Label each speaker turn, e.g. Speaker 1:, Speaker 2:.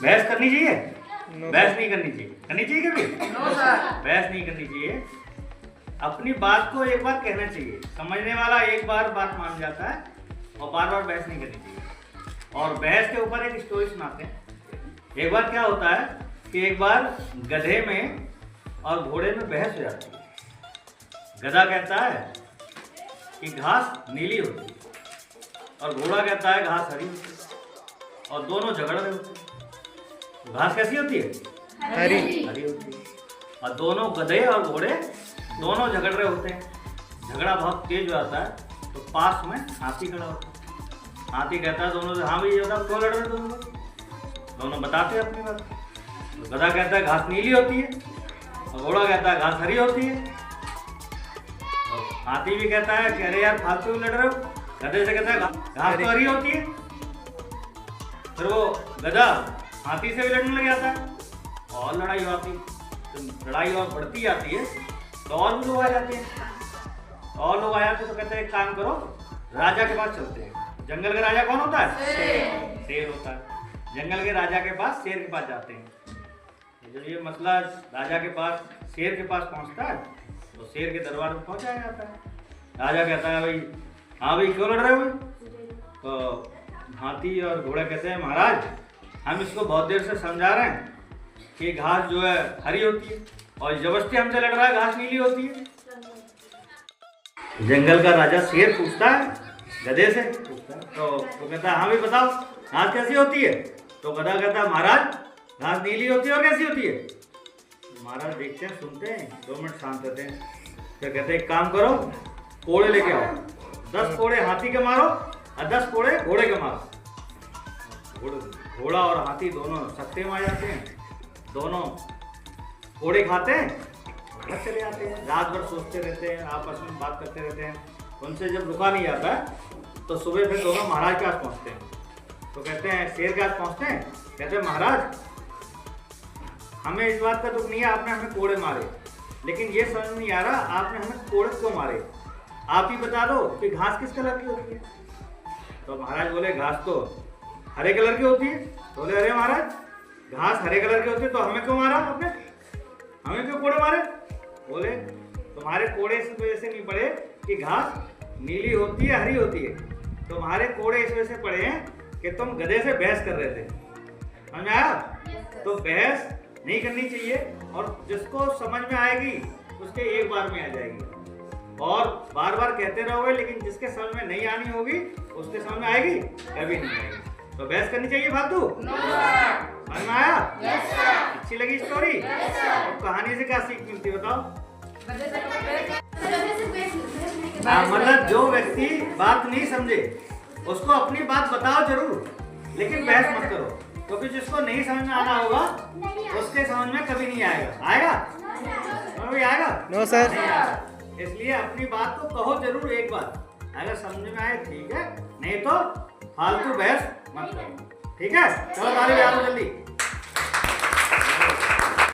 Speaker 1: बहस करनी चाहिए? बहस नहीं करनी चाहिए। करनी चाहिए कभी? बहस नहीं करनी चाहिए। अपनी बात को एक बार कहना चाहिए। समझने वाला एक बार बात मान जाता है और बार बार बहस नहीं करनी चाहिए। और बहस के ऊपर एक स्टोरी सुनाते हैं। एक बार क्या होता है कि एक बार गधे में और घोड़े में बहस हो जाती है। गधा कहता है कि घास नीली होती है और घोड़ा कहता है घास हरी होती है, और दोनों झगड़ रहे होते हैं। घास कैसी होती है? हरी होती है। और दोनों गधे और घोड़े दोनों झगड़ रहे होते हैं। झगड़ा बहुत तेज हो जाता है तो पास में हाथी खड़ा होता है। हाथी कहता है दोनों से, हाँ भाई ये बताओ क्यों लड़ रहे तुम लोग? दोनों बताते हैं अपनी बात। तो गधा कहता है घास नीली होती है और घोड़ा कहता है घास हरी होती है। और हाथी भी कहता है कि अरे यार फालतू लड़ रहे हो। गधे से कहता है घास तो हरी होती है। फिर वो गधा हाथी से भी लड़ने लग जाता है और लड़ाई होती। तो लड़ाई और बढ़ती जाती है तो और भी लोग आ जाते हैं। और लोग आ जाते तो कहते हैं एक काम करो, राजा के पास चलते हैं। जंगल का राजा कौन होता है? शेर होता है। जंगल के राजा के पास, शेर के पास जाते हैं। जब ये मसला राजा के पास, शेर के पास पहुंचता है तो शेर के दरबार में पहुंचाया जाता है। राजा कहता है भाई, हाँ भाई क्यों लड़ रहे हो? तो हाथी और घोड़ा कहते हैं महाराज हम इसको बहुत देर से समझा रहे हैं कि घास जो है हरी होती है और जबरदस्ती हमसे लड़ रहा है घास नीली होती है। जंगल का राजा शेर पूछता है गधे से, तो कहता है हाँ भाई बताओ घास कैसी होती है? तो गधा कहता है महाराज घास नीली होती है और कैसी होती है? महाराज देखते हैं, सुनते हैं, 2 मिनट शांत रहते हैं। फिर कहते हैं एक काम करो, कोड़े लेके आओ, 10 कोड़े हाथी के मारो और 10 कोड़े घोड़े के मारो। घोड़ा और हाथी दोनों सख्ते में आ जाते हैं। दोनों कोड़े खाते हैं, घर चले आते हैं। रात भर सोचते रहते हैं, आपस में बात करते रहते हैं। उनसे जब रुका नहीं जाता है तो सुबह फिर दोनों महाराज के पास पहुँचते हैं। तो कहते हैं, शेर के पास पहुँचते हैं, कहते हैं महाराज हमें इस बात का दुख नहीं है आपने हमें कोड़े मारे, लेकिन ये समझ नहीं आ रहा आपने हमें कोड़े क्यों मारे। आप ही बता दो कि घास किस कलर की होती है? तो महाराज बोले घास तो हरे कलर की होती है। बोले अरे महाराज घास हरे कलर की होती है तो हमें क्यों मारा आपने? हमें क्यों कोड़े मारे? बोले तुम्हारे कोड़े इस वजह से नहीं पड़े कि घास नीली होती है हरी होती है, तुम्हारे कोड़े इस वजह से पड़े हैं कि तुम गधे से बहस कर रहे थे। समझ में आया? तो बहस नहीं करनी चाहिए और जिसको समझ में आएगी उसके एक बार में आ जाएगी। और बार बार कहते रहोगे लेकिन जिसके समझ में नहीं आनी होगी उसके समझ में आएगी? कभी नहीं आएगी। तो बहस करनी चाहिए फालतू? समझ में आया? अच्छी लगी स्टोरी? और कहानी से क्या सीख मिलती बताओ? मतलब जो व्यक्ति बात नहीं समझे उसको अपनी बात बताओ जरूर, लेकिन बहस मत करो, क्योंकि जिसको नहीं समझ में आना होगा उसके समझ में कभी नहीं आएगा। आएगा? कभी आएगा? No sir. इसलिए अपनी बात को कहो जरूर एक बार, अगर समझ में आए ठीक है, नहीं तो फालतू बहस मत करो। ठीक है? चलो ताली बजा दो जल्दी।